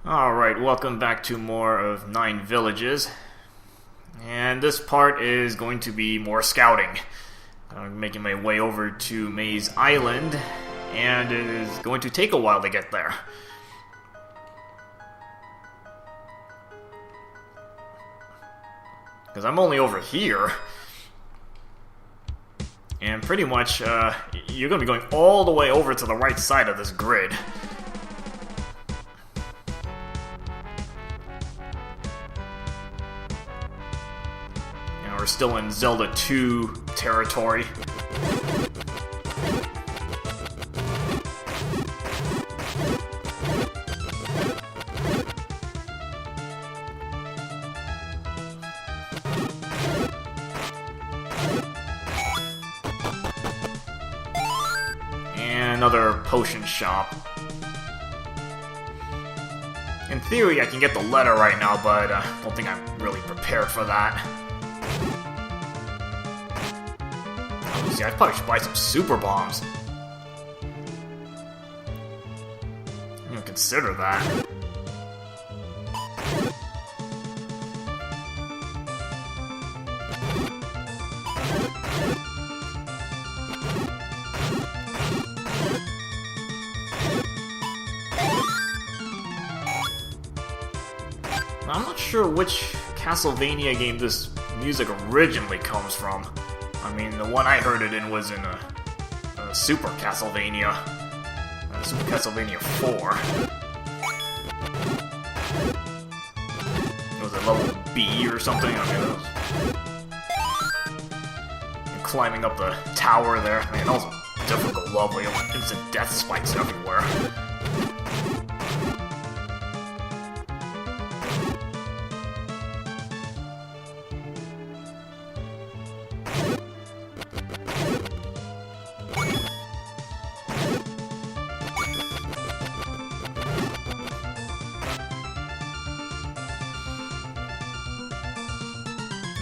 Alright, welcome back to more of 9 Villages. And this part is going to be more scouting. I'm making my way over to Maze Island, and it is going to take a while to get there. Because I'm only over here. And pretty much, you're going to be going all the way over to the right side of this grid. And we're still in Zelda 2 territory. Another potion shop. In theory, I can get the letter right now, but I don't think I'm really prepared for that. See, I probably should buy some super bombs. I didn't consider that. I'm not sure which Castlevania game this music originally comes from. I mean, the one I heard it in was in a Super Castlevania. Super Castlevania 4. It was a level B or something. I mean, and climbing up the tower there. I mean, that was a difficult level. Instant death spikes everywhere.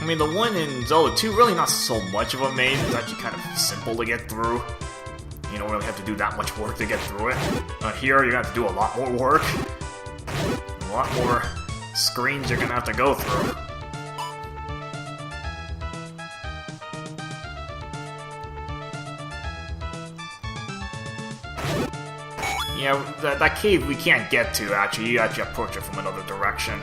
I mean, the one in Zelda 2, really not so much of a maze. It's actually kind of simple to get through. You don't really have to do that much work to get through it. Here, you're gonna have to do a lot more work. A lot more screens you're gonna have to go through. Yeah, that cave we can't get to, actually. You actually approach it from another direction.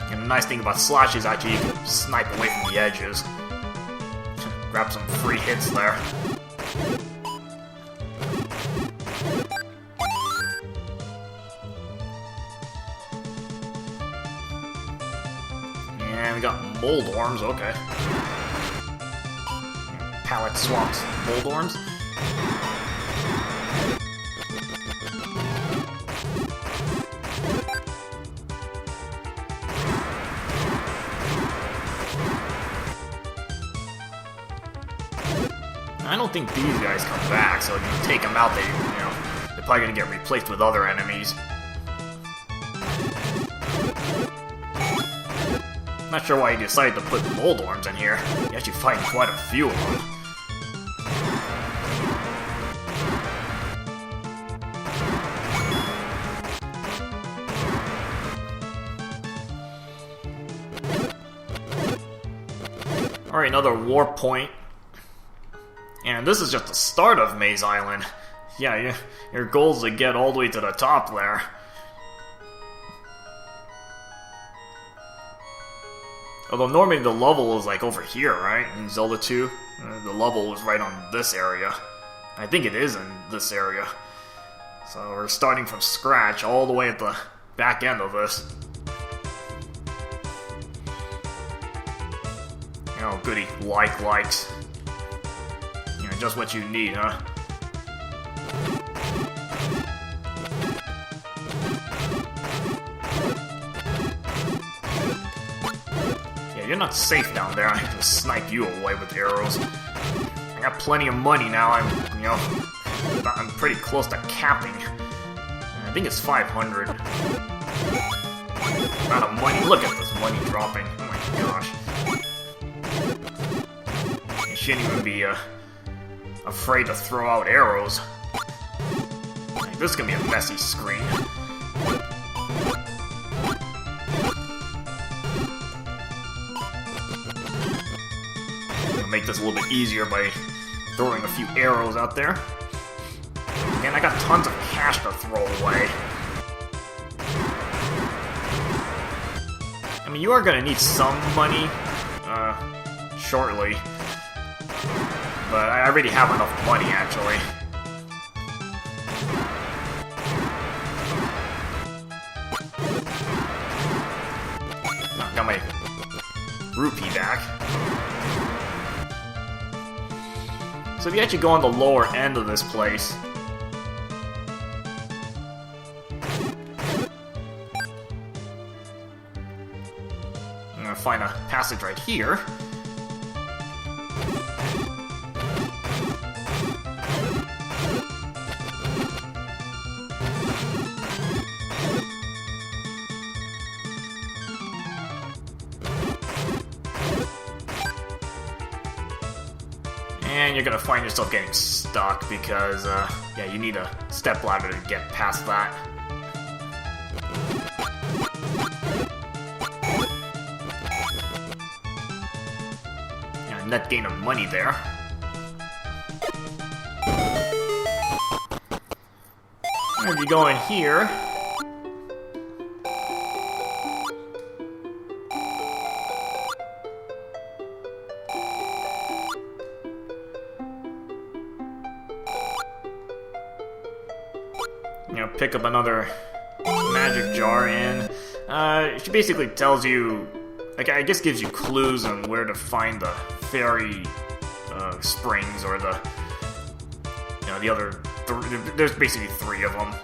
The nice thing about Slash is actually you can snipe away from the edges. Grab some free hits there. And we got mold worms, okay. Palette swamps, mold worms. I don't think these guys come back, so if you take them out, they're probably gonna get replaced with other enemies. Not sure why you decided to put mold worms in here. You actually fight quite a few of them. Alright, another warp point. And this is just the start of Maze Island. Yeah, your goal is to get all the way to the top there. Although normally the level is like over here, right? In Zelda 2, the level was right on this area. I think it is in this area. So we're starting from scratch all the way at the back end of this. Oh, goody. Likes. Just what you need, huh? Yeah, you're not safe down there. I can snipe you away with arrows. I got plenty of money now. I'm pretty close to capping. I think it's 500. Amount of money. Look at this money dropping. Oh my gosh. shouldn't even be afraid to throw out arrows. This is gonna be a messy screen. I'll make this a little bit easier by throwing a few arrows out there. Again, I got tons of cash to throw away. I mean, you are gonna need some money, shortly. But I already have enough money, actually. Got my rupee back. So if you actually go on the lower end of this place, I'm gonna find a passage right here. And you're gonna find yourself getting stuck because, yeah, you need a stepladder to get past that. And a net gain of money there. And if you go in here, you know, pick up another magic jar, and she basically tells you, like, I guess gives you clues on where to find the fairy springs, or the, you know, the other, there's basically 3 of them,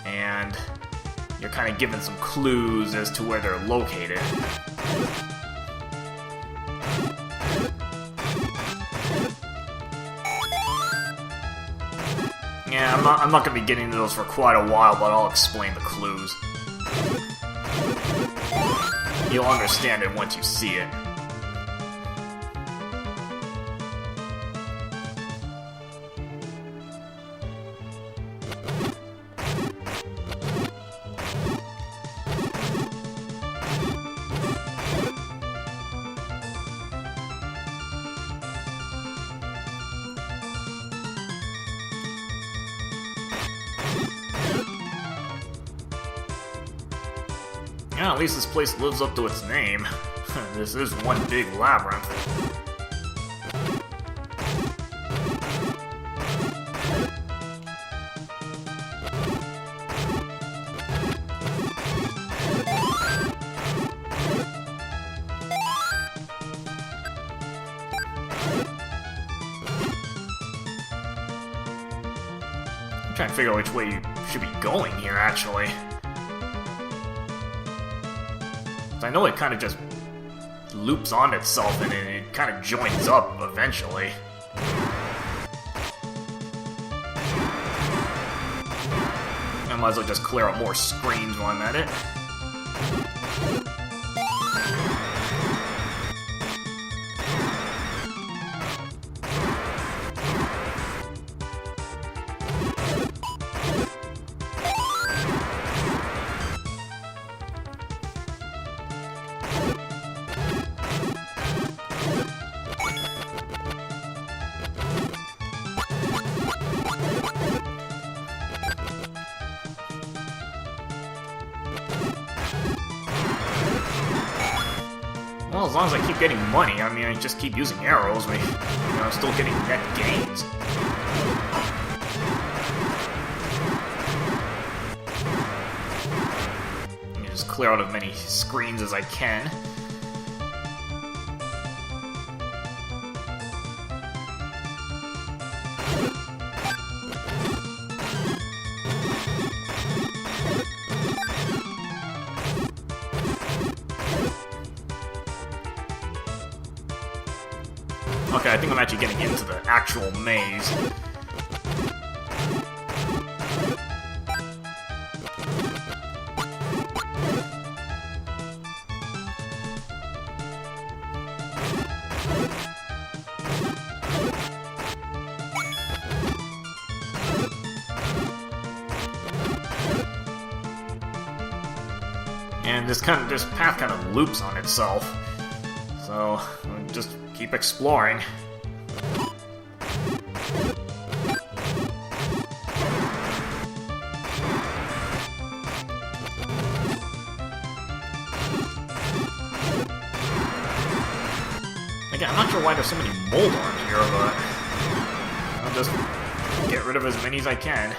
and you're kind of given some clues as to where they're located. Yeah, I'm not going to be getting into those for quite a while, but I'll explain the clues. You'll understand it once you see it. Yeah, at least this place lives up to its name. This is one big labyrinth. I'm trying to figure out which way you should be going here, actually. I know it kind of just loops on itself and it kind of joins up eventually. I might as well just clear out more screens while I'm at it. Well, as long as I keep getting money, I mean, I just keep using arrows, you know, I'm still getting net gains. Let me just clear out as many screens as I can. Okay, I think I'm actually getting into the actual maze. And this path kind of loops on itself. So, we'll just keep exploring. Again, I'm not sure why there's so many mold on here, but I'll just get rid of as many as I can.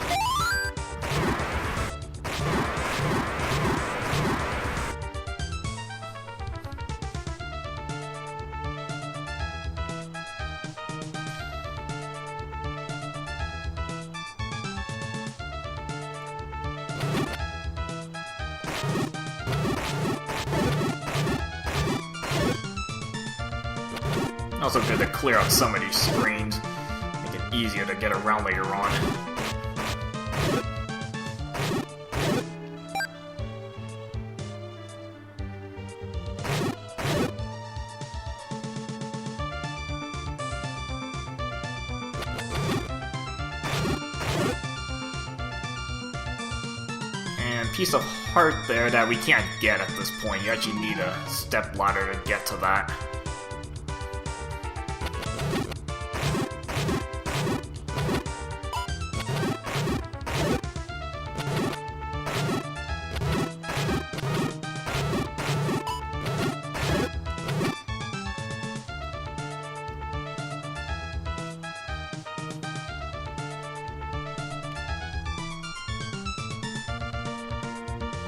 Also good to clear out some of these screens, make it easier to get around later on. And piece of heart there that we can't get at this point. You actually need a step ladder to get to that.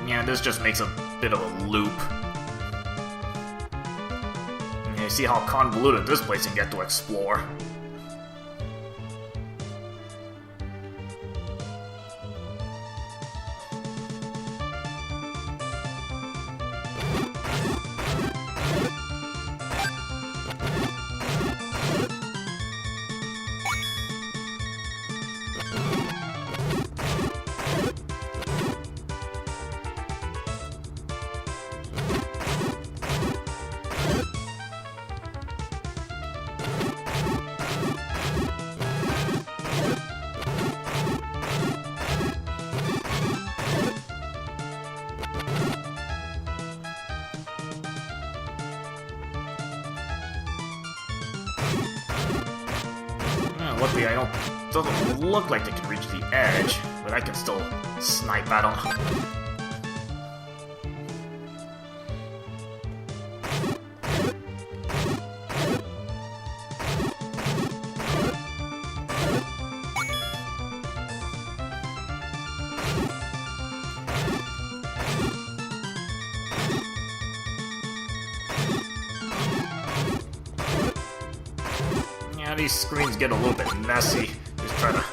Yeah, this just makes a bit of a loop. And you see how convoluted this place can get to explore. Luckily, doesn't look like they can reach the edge, but I can still snipe at them. These screens get a little bit messy. Just try to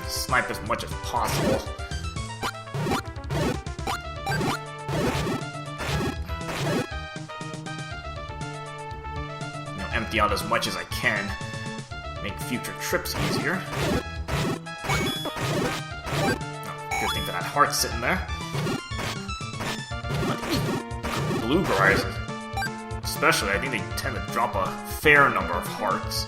snipe as much as possible. You know, empty out as much as I can. Make future trips easier. Oh, good thing that that heart's sitting there. Blue guys, especially, I think they tend to drop a fair number of hearts.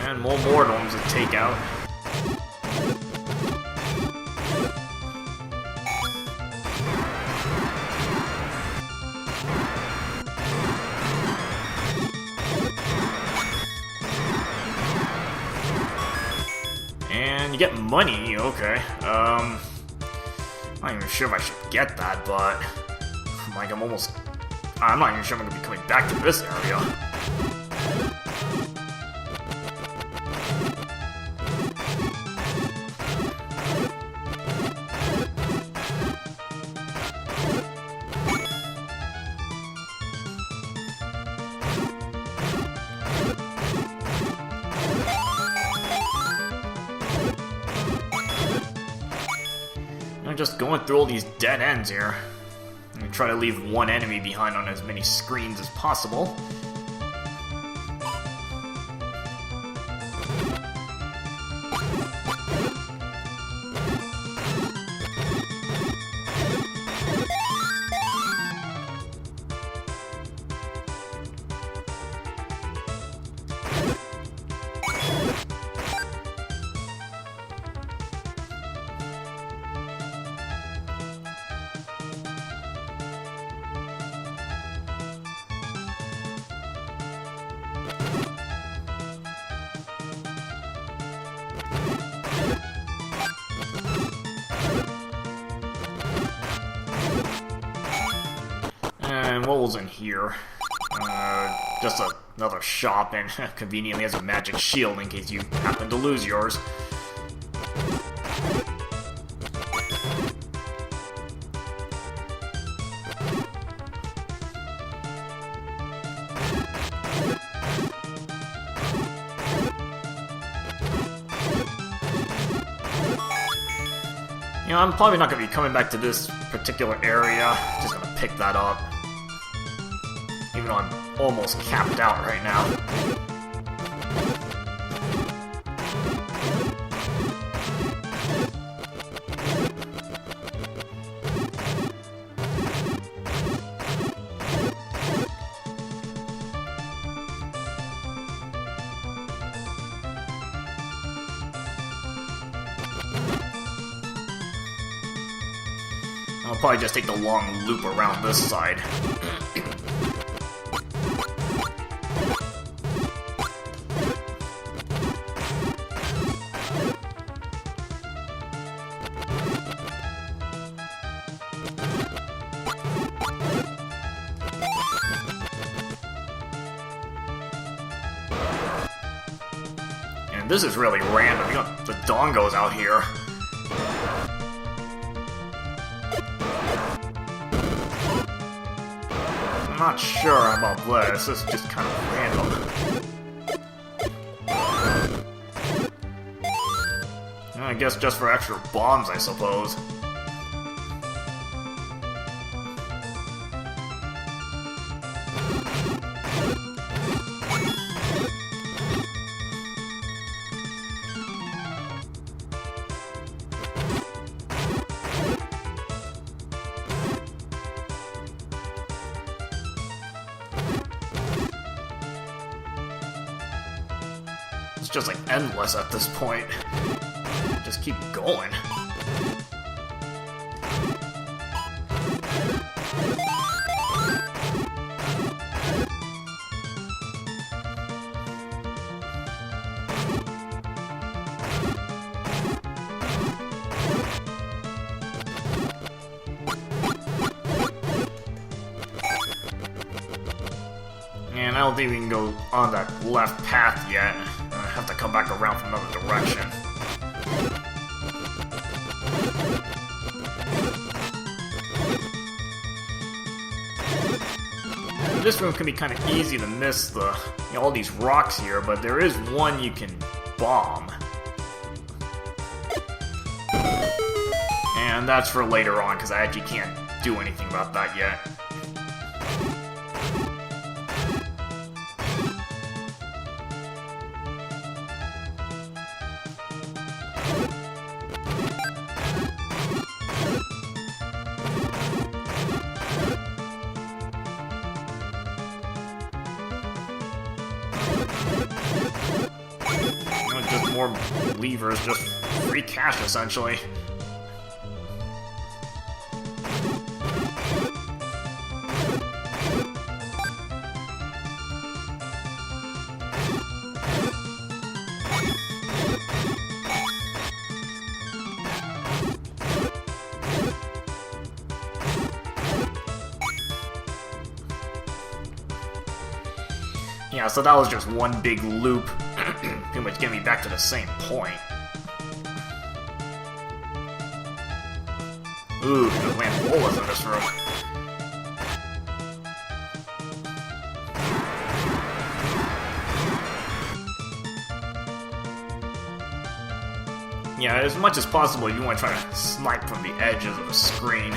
And more ones to take out. And you get money, okay. I'm not even sure if I should get that, but like I'm not even sure I'm gonna be coming back to this area. I'm just going through all these dead ends here. And try to leave one enemy behind on as many screens as possible. And what was in here? Just another shop, and conveniently has a magic shield in case you happen to lose yours. You know, I'm probably not going to be coming back to this particular area. Just going to pick that up. Even though I'm almost capped out right now. I'll probably just take the long loop around this side. And this is really random. You got the dongos out here. I'm not sure about this. This is just kind of random. I guess just for extra bombs, I suppose. It's just like endless at this point. Just keep going. And I don't think we can go on that left path yet. I have to come back around from another direction. This room can be kind of easy to miss all these rocks here, but there is one you can bomb. And that's for later on, because I actually can't do anything about that yet. Just more levers, just free cash, essentially. Yeah, so that was just one big loop. Pretty much getting me back to the same point. Ooh, the Lambolas in this room. Yeah, as much as possible, you want to try to snipe from the edges of the screen.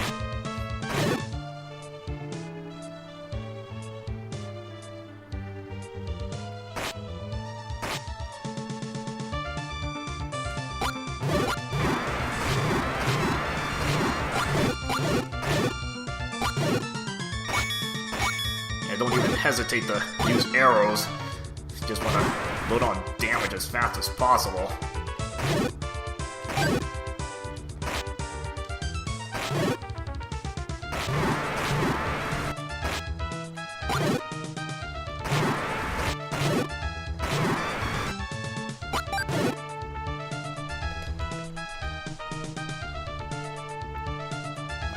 Don't even hesitate to use arrows. Just want to load on damage as fast as possible.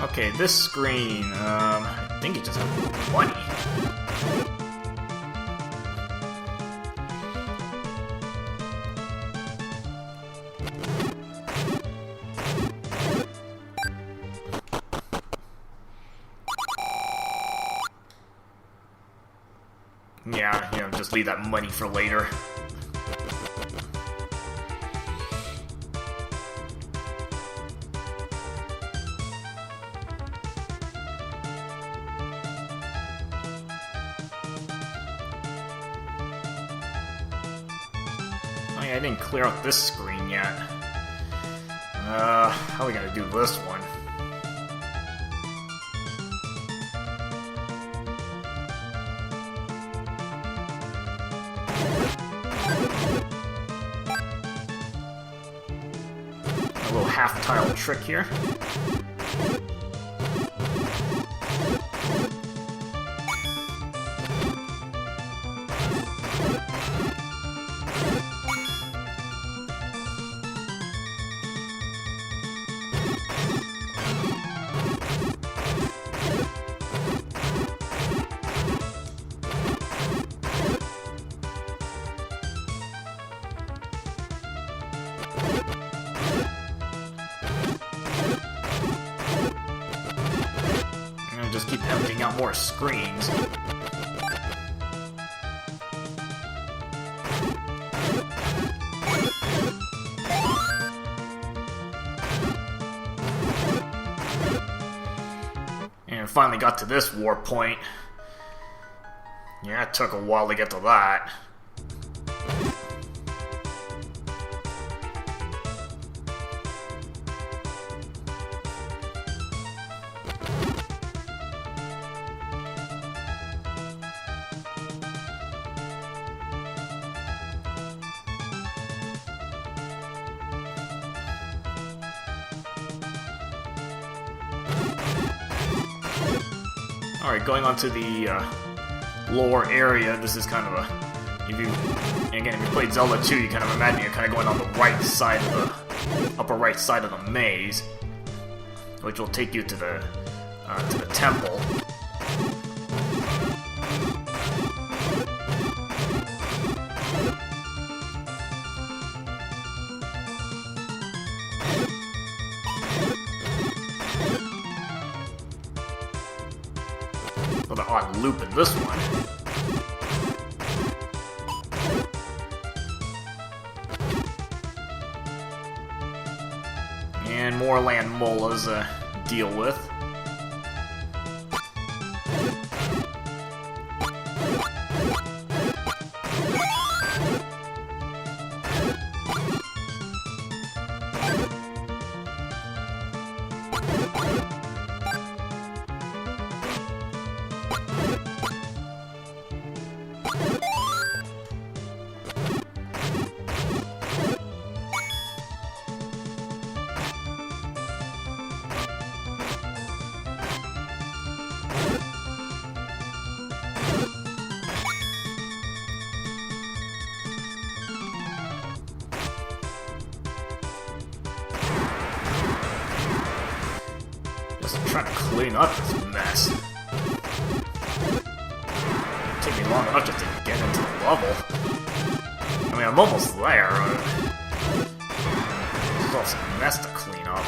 Okay, this screen, I think it just has money. Yeah, you know, just leave that money for later. Oh yeah, I didn't clear out this screen yet. How are we gonna do this one? A little half-tile trick here. Just keep emptying out more screens. And finally got to this warp point. Yeah, it took a while to get to that. Alright, going on to the lower area, this is kind of a... If you played Zelda 2, you kind of imagine you're kind of going on the right side of the... upper right side of the maze, which will take you to the temple. With an odd loop in this one. And more land molas to deal with. Just trying to clean up this mess. It'll take me long enough just to get into the level. I mean, I'm almost there. There's all some mess to clean up.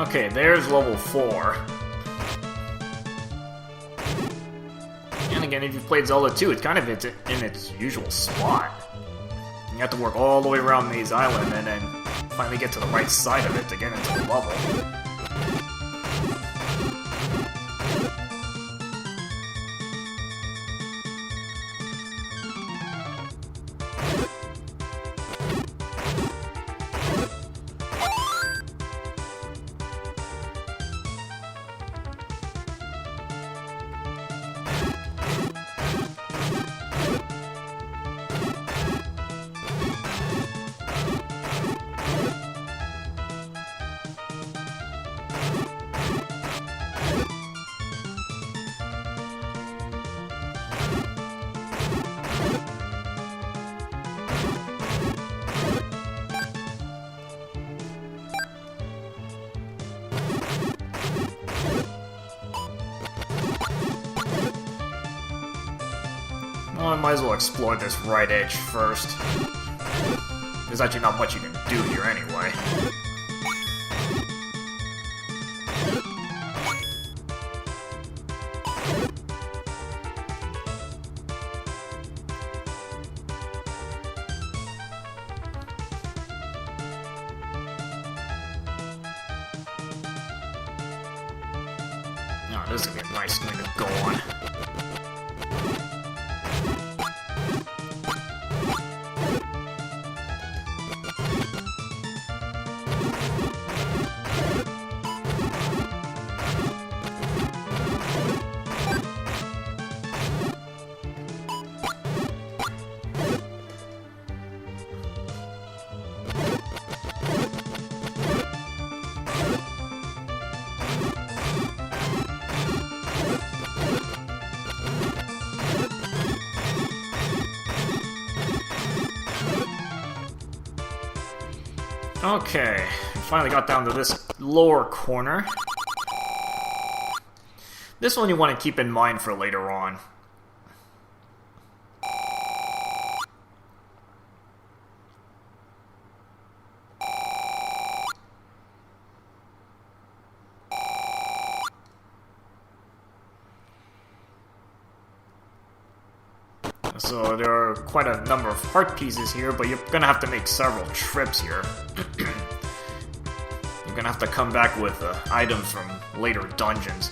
Okay, there's level 4. And again, if you've played Zelda 2, it's kind of in its usual spot. You have to work all the way around Maze Island and then finally get to the right side of it to get into the level. Well, I might as well explore this right edge first. There's actually not much you can do here anyway. Oh, this is gonna be a nice thing to go on. Okay, finally got down to this lower corner. This one you want to keep in mind for later on. So there are quite a number of heart pieces here, but you're gonna have to make several trips here. You're gonna have to come back with items from later dungeons.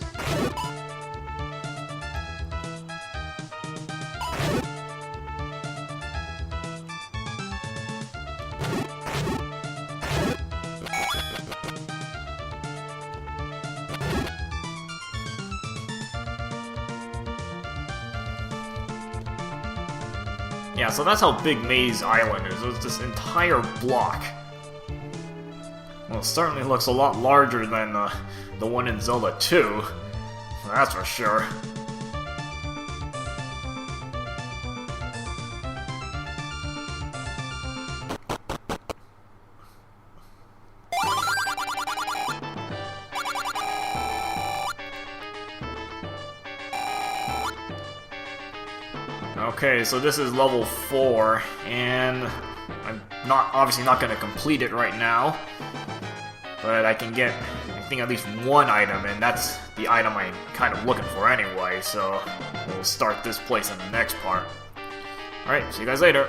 Yeah, so that's how big Maze Island is. It's this entire block. Well, it certainly looks a lot larger than the one in Zelda 2. That's for sure. Okay, so this is level 4, and I'm obviously not going to complete it right now, but I can get, I think, at least one item, and that's the item I'm kind of looking for anyway, so we'll start this place in the next part. Alright, see you guys later.